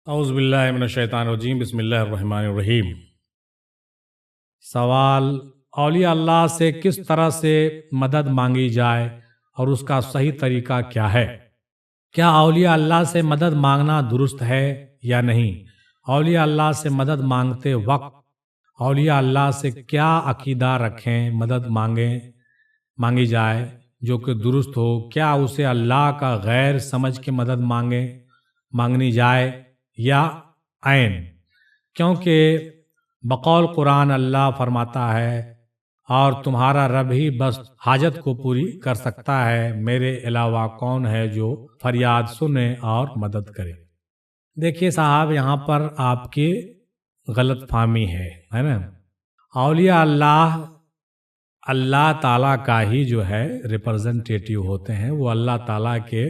اعوذ باللہ من الشیطان الرجیم، بسم اللہ الرحمن الرحیم۔ سوال: اولیاء اللہ سے کس طرح سے مدد مانگی جائے اور اس کا صحیح طریقہ کیا ہے؟ کیا اولیاء اللہ سے مدد مانگنا درست ہے یا نہیں؟ اولیاء اللہ سے مدد مانگتے وقت اولیاء اللہ سے کیا عقیدہ رکھیں مدد مانگی جائے جو کہ درست ہو؟ کیا اسے اللہ کا غیر سمجھ کے مدد مانگنی جائے یا عین؟ کیونکہ بقول قرآن اللہ فرماتا ہے اور تمہارا رب ہی بس حاجت کو پوری کر سکتا ہے، میرے علاوہ کون ہے جو فریاد سنے اور مدد کرے۔ دیکھیے صاحب، یہاں پر آپ کی غلط فہمی ہے نا۔ اولیاء اللہ تعالیٰ کا ہی جو ہے ریپرزنٹیٹیو ہوتے ہیں، وہ اللہ تعالیٰ کے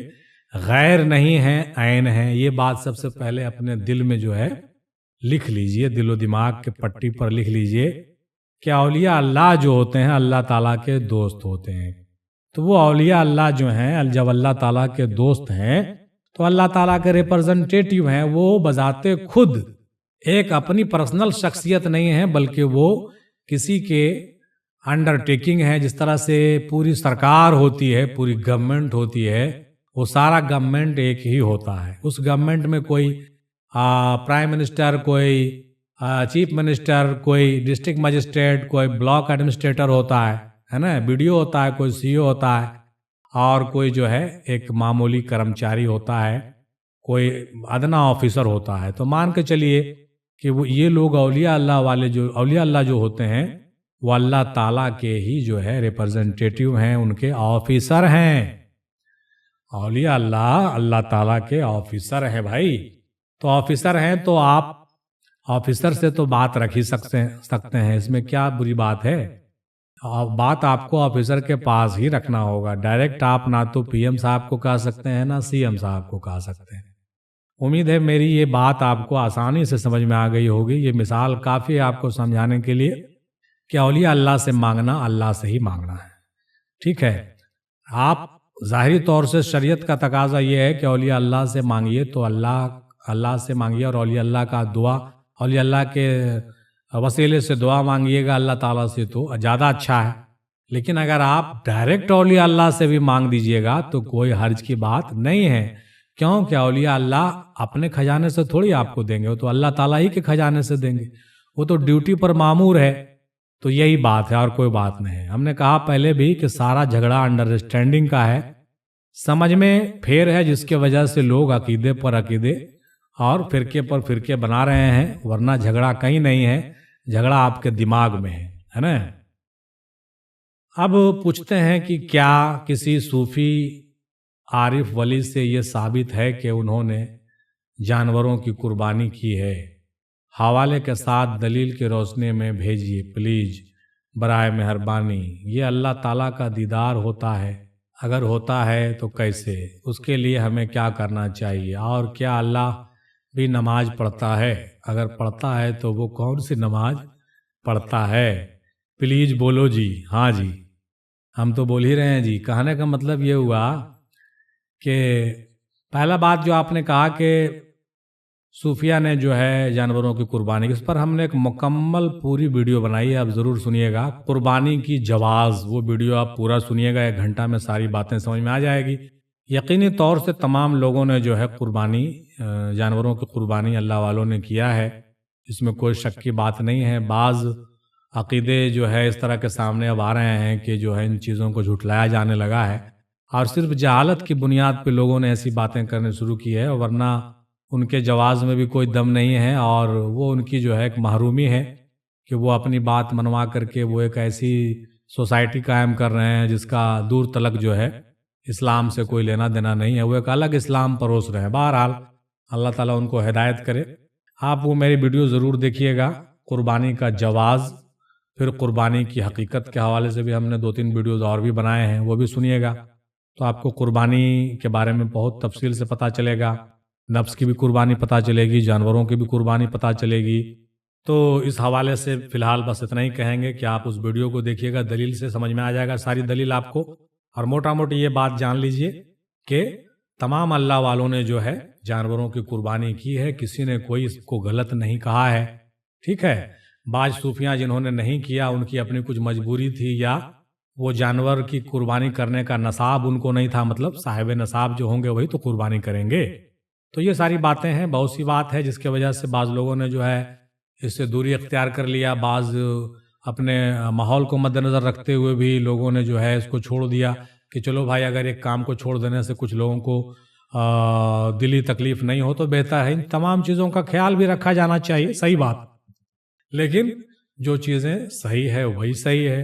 غیر نہیں ہیں، عین ہیں۔ یہ بات سب سے پہلے اپنے دل میں جو ہے لکھ لیجئے، دل و دماغ کے پٹی پر لکھ لیجئے کہ اولیاء اللہ جو ہوتے ہیں اللہ تعالیٰ کے دوست ہوتے ہیں۔ تو وہ اولیاء اللہ جو ہیں جب اللہ تعالیٰ کے دوست ہیں تو اللہ تعالیٰ کے ریپرزنٹیٹیو ہیں۔ وہ بذات خود ایک اپنی پرسنل شخصیت نہیں ہے، بلکہ وہ کسی کے انڈرٹیکنگ ہے۔ جس طرح سے پوری سرکار ہوتی ہے، پوری گورنمنٹ ہوتی ہے، وہ سارا گورنمنٹ ایک ہی ہوتا ہے۔ اس گورنمنٹ میں کوئی پرائم منسٹر، کوئی چیف منسٹر، کوئی ڈسٹرکٹ مجسٹریٹ، کوئی بلاک ایڈمنسٹریٹر ہوتا ہے نا، BDO ہوتا ہے، کوئی CO ہوتا ہے، اور کوئی جو ہے ایک معمولی کرمچاری ہوتا ہے، کوئی ادنا آفیسر ہوتا ہے۔ تو مان کے چلیے کہ وہ یہ لوگ اولیاء اللہ جو ہوتے ہیں وہ اللہ تعالیٰ کے ہی جو ہے ریپرزنٹیٹیو ہیں، ان کے آفیسر ہیں۔ اولیاء اللہ تعالیٰ کے آفیسر ہیں بھائی۔ تو آفیسر ہیں تو آپ آفیسر سے تو بات رکھ ہی سکتے ہیں، اس میں کیا بری بات ہے؟ بات آپ کو آفیسر کے پاس ہی رکھنا ہوگا۔ ڈائریکٹ آپ نہ تو PM صاحب کو کہہ سکتے ہیں، نہ CM صاحب کو کہہ سکتے ہیں۔ امید ہے میری یہ بات آپ کو آسانی سے سمجھ میں آ گئی ہوگی۔ یہ مثال کافی ہے آپ کو سمجھانے کے لیے کہ اولیاء اللہ سے مانگنا اللہ سے ہی مانگنا ہے، ٹھیک ہے؟ آپ ظاہری طور سے شریعت کا تقاضا یہ ہے کہ اولیاء اللہ سے مانگیے تو اللہ سے مانگیے، اور اولیاء اللہ کا دعا، اولیاء اللہ کے وسیلے سے دعا مانگیے گا اللہ تعالیٰ سے تو زیادہ اچھا ہے۔ لیکن اگر آپ ڈائریکٹ اولیاء اللہ سے بھی مانگ دیجئے گا تو کوئی حرج کی بات نہیں ہے۔ کیوں کہ اولیاء اللہ اپنے خزانے سے تھوڑی آپ کو دیں گے، وہ تو اللہ تعالیٰ ہی کے خزانے سے دیں گے، وہ تو ڈیوٹی پر مامور ہے۔ تو یہی بات ہے اور کوئی بات نہیں ہے۔ ہم نے کہا پہلے بھی کہ سارا جھگڑا انڈرسٹینڈنگ کا ہے، سمجھ میں پھیر ہے، جس کی وجہ سے لوگ عقیدے پر عقیدے اور فرقے پر فرقے بنا رہے ہیں، ورنہ جھگڑا کہیں نہیں ہے، جھگڑا آپ کے دماغ میں ہے نا۔ اب پوچھتے ہیں کہ کیا کسی صوفی عارف ولی سے یہ ثابت ہے کہ انہوں نے جانوروں کی قربانی کی ہے؟ حوالے کے ساتھ دلیل کی روشنی میں بھیجیے پلیز، برائے مہربانی۔ یہ اللہ تعالیٰ کا دیدار ہوتا ہے؟ اگر ہوتا ہے تو کیسے؟ اس کے لیے ہمیں کیا کرنا چاہیے؟ اور کیا اللہ بھی نماز پڑھتا ہے؟ اگر پڑھتا ہے تو وہ کون سی نماز پڑھتا ہے؟ پلیز بولو جی۔ ہاں جی، ہم تو بول ہی رہے ہیں جی۔ کہنے کا مطلب یہ ہوا کہ پہلا بات جو آپ نے کہا کہ صوفیہ نے جو ہے جانوروں کی قربانی، اس پر ہم نے ایک مکمل پوری ویڈیو بنائی ہے، آپ ضرور سنیے گا۔ قربانی کی جواز، وہ ویڈیو آپ پورا سنیے گا، 1 گھنٹہ میں ساری باتیں سمجھ میں آ جائے گی۔ یقینی طور سے تمام لوگوں نے جو ہے قربانی، جانوروں کی قربانی اللہ والوں نے کیا ہے، اس میں کوئی شک کی بات نہیں ہے۔ بعض عقیدے جو ہے اس طرح کے سامنے اب آ رہے ہیں کہ جو ہے ان چیزوں کو جھٹلایا جانے لگا ہے، اور صرف جہالت کی بنیاد پہ لوگوں نے ایسی باتیں کرنے شروع کی ہے، ورنہ ان کے جواز میں بھی کوئی دم نہیں ہے، اور وہ ان کی جو ہے ایک محرومی ہے کہ وہ اپنی بات منوا کر کے وہ ایک ایسی سوسائٹی قائم کر رہے ہیں جس کا دور تلک جو ہے اسلام سے کوئی لینا دینا نہیں ہے، وہ ایک الگ اسلام پروس رہے ہیں۔ بہرحال اللہ تعالیٰ ان کو ہدایت کرے۔ آپ وہ میری ویڈیو ضرور دیکھیے گا، قربانی کا جواز، پھر قربانی کی حقیقت کے حوالے سے بھی ہم نے 2-3 ویڈیوز اور بھی بنائے ہیں، وہ بھی سنیے گا، تو آپ کو قربانی کے بارے میں بہت تفصیل سے پتہ چلے گا۔ نفس کی بھی قربانی پتہ چلے گی، جانوروں کی بھی قربانی پتہ چلے گی۔ تو اس حوالے سے فی الحال بس اتنا ہی کہیں گے کہ آپ اس ویڈیو کو دیکھیے گا، دلیل سے سمجھ میں آ جائے گا ساری دلیل آپ کو۔ اور موٹا موٹی یہ بات جان لیجئے کہ تمام اللہ والوں نے جو ہے جانوروں کی قربانی کی ہے، کسی نے کوئی اس کو غلط نہیں کہا ہے، ٹھیک ہے۔ بعض صوفیاں جنہوں نے نہیں کیا ان کی اپنی کچھ مجبوری تھی، یا وہ جانور کی قربانی کرنے کا نصاب ان کو نہیں تھا، مطلب صاحب نصاب جو ہوں گے وہی تو قربانی کریں گے۔ تو یہ ساری باتیں ہیں، بہت سی بات ہے جس کی وجہ سے بعض لوگوں نے جو ہے اس سے دوری اختیار کر لیا، بعض اپنے ماحول کو مد نظر رکھتے ہوئے بھی لوگوں نے جو ہے اس کو چھوڑ دیا کہ چلو بھائی اگر ایک کام کو چھوڑ دینے سے کچھ لوگوں کو دلی تکلیف نہیں ہو تو بہتر ہے۔ ان تمام چیزوں کا خیال بھی رکھا جانا چاہیے، صحیح بات، لیکن جو چیزیں صحیح ہے وہی صحیح ہے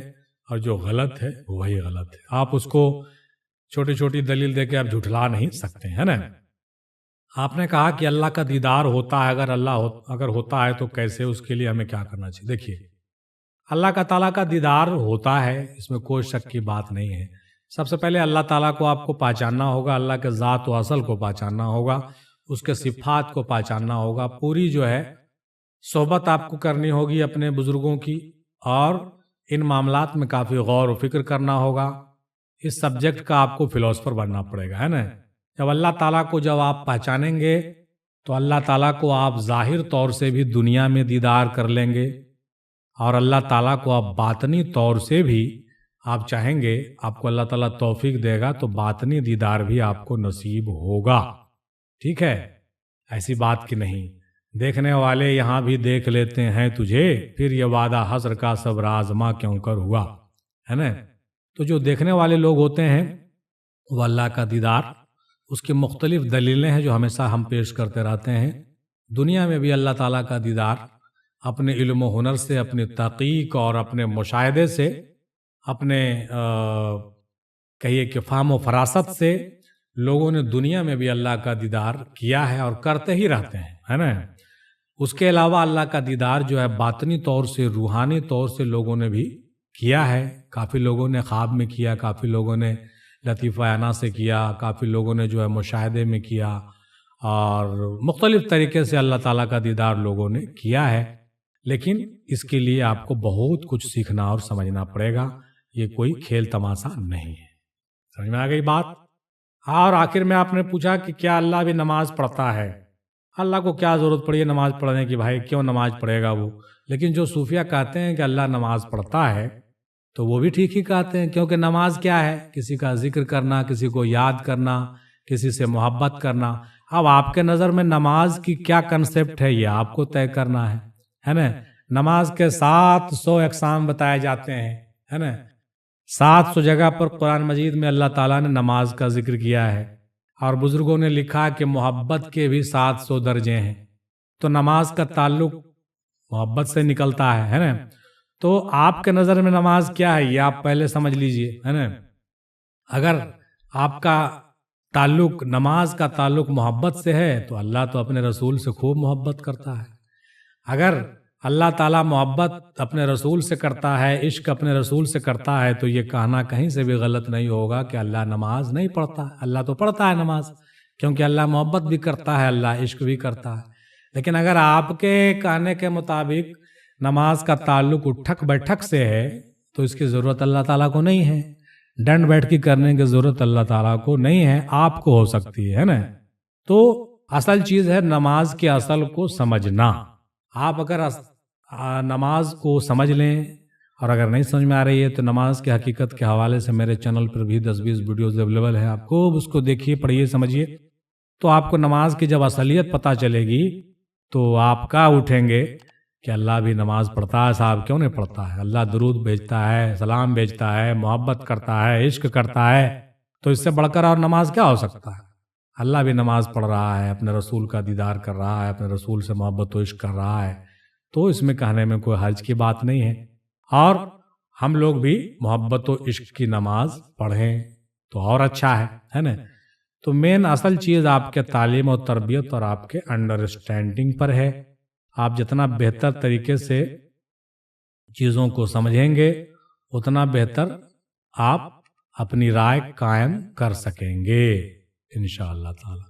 اور جو غلط ہے وہی غلط ہے۔ آپ اس کو چھوٹی چھوٹی دلیل دے کے آپ جھٹلا نہیں سکتے ہیں نا۔ آپ نے کہا کہ اللہ کا دیدار ہوتا ہے، اگر ہوتا ہے تو کیسے، اس کے لیے ہمیں کیا کرنا چاہیے؟ دیکھیے، اللہ کا تعالیٰ کا دیدار ہوتا ہے، اس میں کوئی شک کی بات نہیں ہے۔ سب سے پہلے اللہ تعالیٰ کو آپ کو پہچاننا ہوگا، اللہ کے ذات و اصل کو پہچاننا ہوگا، اس کے صفات کو پہچاننا ہوگا، پوری جو ہے صحبت آپ کو کرنی ہوگی اپنے بزرگوں کی، اور ان معاملات میں کافی غور و فکر کرنا ہوگا۔ اس سبجیکٹ کا آپ کو فلاسفر بننا پڑے گا، ہے نا۔ جب اللہ تعالیٰ کو جب آپ پہچانیں گے تو اللہ تعالیٰ کو آپ ظاہر طور سے بھی دنیا میں دیدار کر لیں گے، اور اللہ تعالیٰ کو آپ باطنی طور سے بھی آپ چاہیں گے، آپ کو اللہ تعالیٰ توفیق دے گا تو باطنی دیدار بھی آپ کو نصیب ہوگا، ٹھیک ہے۔ ایسی بات کی نہیں، دیکھنے والے یہاں بھی دیکھ لیتے ہیں تجھے، پھر یہ وعدہ حسر کا سب رازماں کیوں کر ہوا، ہے نا۔ تو جو دیکھنے والے لوگ ہوتے ہیں وہ اللہ کا دیدار، اس کی مختلف دلیلیں ہیں جو ہمیشہ ہم پیش کرتے رہتے ہیں۔ دنیا میں بھی اللہ تعالیٰ کا دیدار اپنے علم و ہنر سے، اپنی تحقیق اور اپنے مشاہدے سے، اپنے کہیے کہ فہم و فراست سے لوگوں نے دنیا میں بھی اللہ کا دیدار کیا ہے اور کرتے ہی رہتے ہیں، ہے نا۔ اس کے علاوہ اللہ کا دیدار جو ہے باطنی طور سے، روحانی طور سے لوگوں نے بھی کیا ہے۔ کافی لوگوں نے خواب میں کیا، کافی لوگوں نے لطیفہ انا سے کیا، کافی لوگوں نے جو ہے مشاہدے میں کیا، اور مختلف طریقے سے اللہ تعالیٰ کا دیدار لوگوں نے کیا ہے۔ لیکن اس کے لیے آپ کو بہت کچھ سیکھنا اور سمجھنا پڑے گا، یہ کوئی کھیل تماشا نہیں ہے۔ سمجھ میں آ گئی بات؟ اور آخر میں آپ نے پوچھا کہ کیا اللہ بھی نماز پڑھتا ہے؟ اللہ کو کیا ضرورت پڑی ہے نماز پڑھنے کی؟ بھائی کیوں نماز پڑھے گا وہ؟ لیکن جو صوفیہ کہتے ہیں کہ اللہ نماز پڑھتا ہے تو وہ بھی ٹھیک ہی کہتے ہیں، کیونکہ نماز کیا ہے؟ کسی کا ذکر کرنا، کسی کو یاد کرنا، کسی سے محبت کرنا۔ اب آپ کے نظر میں نماز کی کیا کنسپٹ ہے یہ آپ کو طے کرنا ہے نا۔ نماز کے 700 اقسام بتائے جاتے ہیں، ہے نا۔ 700 جگہ پر قرآن مجید میں اللہ تعالیٰ نے نماز کا ذکر کیا ہے، اور بزرگوں نے لکھا کہ محبت کے بھی 700 درجے ہیں۔ تو نماز کا تعلق محبت سے نکلتا ہے نا۔ تو آپ کے نظر میں نماز کیا ہے یہ آپ پہلے سمجھ لیجئے، ہے نا۔ اگر آپ کا تعلق، نماز کا تعلق محبت سے ہے تو اللہ تو اپنے رسول سے خوب محبت کرتا ہے۔ اگر اللہ تعالیٰ محبت اپنے رسول سے کرتا ہے، عشق اپنے رسول سے کرتا ہے، تو یہ کہنا کہیں سے بھی غلط نہیں ہوگا کہ اللہ نماز نہیں پڑھتا۔ اللہ تو پڑھتا ہے نماز، کیونکہ اللہ محبت بھی کرتا ہے، اللہ عشق بھی کرتا ہے۔ لیکن اگر آپ کے کہنے کے مطابق نماز کا تعلق اٹھک بیٹھک سے ہے تو اس کی ضرورت اللہ تعالیٰ کو نہیں ہے، ڈنڈ بیٹھ کی کرنے کی ضرورت اللہ تعالیٰ کو نہیں ہے، آپ کو ہو سکتی ہے نا۔ تو اصل چیز ہے نماز کے اصل کو سمجھنا۔ آپ اگر نماز کو سمجھ لیں، اور اگر نہیں سمجھ میں آ رہی ہے تو نماز کی حقیقت کے حوالے سے میرے چینل پر بھی 10-20 ویڈیوز اویلیبل ہے، آپ کو اس کو دیکھیے، پڑھیے، سمجھیے، تو آپ کو نماز کی جب اصلیت پتہ چلے گی تو آپ کا اٹھیں گے کہ اللہ بھی نماز پڑھتا ہے، صاحب کیوں نہیں پڑھتا ہے؟ اللہ درود بھیجتا ہے، سلام بھیجتا ہے، محبت کرتا ہے، عشق کرتا ہے، تو اس سے بڑھ کر اور نماز کیا ہو سکتا ہے؟ اللہ بھی نماز پڑھ رہا ہے، اپنے رسول کا دیدار کر رہا ہے، اپنے رسول سے محبت و عشق کر رہا ہے، تو اس میں کہنے میں کوئی حرج کی بات نہیں ہے۔ اور ہم لوگ بھی محبت و عشق کی نماز پڑھیں تو اور اچھا ہے نا۔ تو مین اصل چیز آپ کے تعلیم و تربیت اور آپ کے انڈرسٹینڈنگ پر ہے۔ آپ جتنا بہتر طریقے سے چیزوں کو سمجھیں گے اتنا بہتر آپ اپنی رائے قائم کر سکیں گے انشاءاللہ تعالی۔